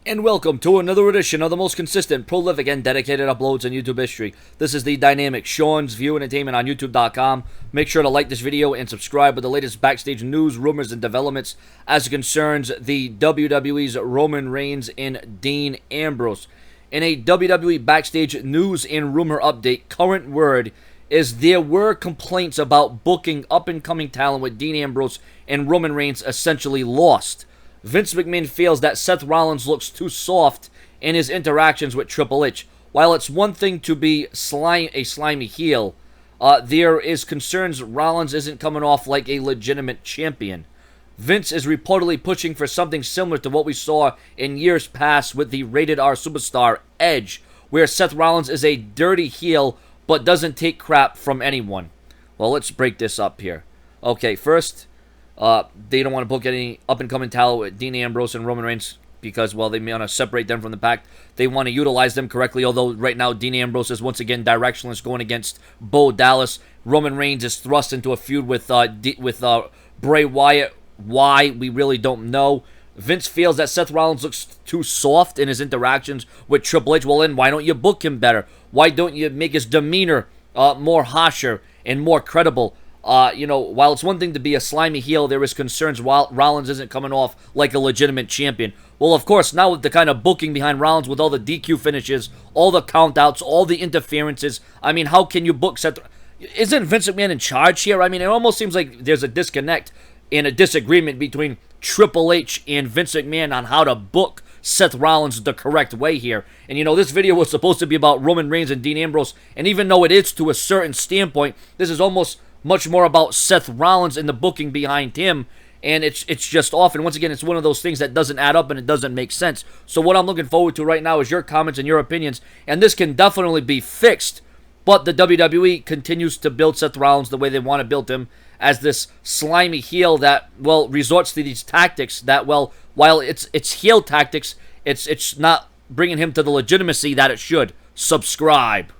And welcome to another edition of the most consistent, prolific, and dedicated uploads in YouTube history. This is the dynamic Sean's View Entertainment on YouTube.com. Make sure to like this video and subscribe with the latest backstage news, rumors, and developments as it concerns the WWE's Roman Reigns and Dean Ambrose. In a WWE backstage news and rumor update, current word is there were complaints about booking up-and-coming talent with Dean Ambrose and Roman Reigns essentially lost. Vince McMahon feels that Seth Rollins looks too soft in his interactions with Triple H. While it's one thing to be a slimy heel, there is concerns Rollins isn't coming off like a legitimate champion. Vince is reportedly pushing for something similar to what we saw in years past with the Rated R superstar Edge, where Seth Rollins is a dirty heel but doesn't take crap from anyone. Well, let's break this up here. Okay, first, they don't want to book any up-and-coming talent with Dean Ambrose and Roman Reigns because, well, they may want to separate them from the pack. They want to utilize them correctly, although right now Dean Ambrose is once again directionless going against Bo Dallas. Roman Reigns is thrust into a feud with Bray Wyatt. Why? We really don't know. Vince feels that Seth Rollins looks too soft in his interactions with Triple H. Well, then why don't you book him better? Why don't you make his demeanor more harsher and more credible? While it's one thing to be a slimy heel, there is concerns while Rollins isn't coming off like a legitimate champion. Well, of course, now with the kind of booking behind Rollins with all the DQ finishes, all the countouts, all the interferences, I mean, how can you book Seth? Isn't Vince McMahon in charge here? I mean, it almost seems like there's a disconnect and a disagreement between Triple H and Vince McMahon on how to book Seth Rollins the correct way here. And, this video was supposed to be about Roman Reigns and Dean Ambrose, and even though it is to a certain standpoint, this is almost much more about Seth Rollins and the booking behind him, and it's just off. And once again, it's one of those things that doesn't add up and it doesn't make sense. So what I'm looking forward to right now is your comments and your opinions, and this can definitely be fixed, but the WWE continues to build Seth Rollins the way they want to build him, as this slimy heel that, well, resorts to these tactics that, well, while it's heel tactics, it's not bringing him to the legitimacy that it should. Subscribe.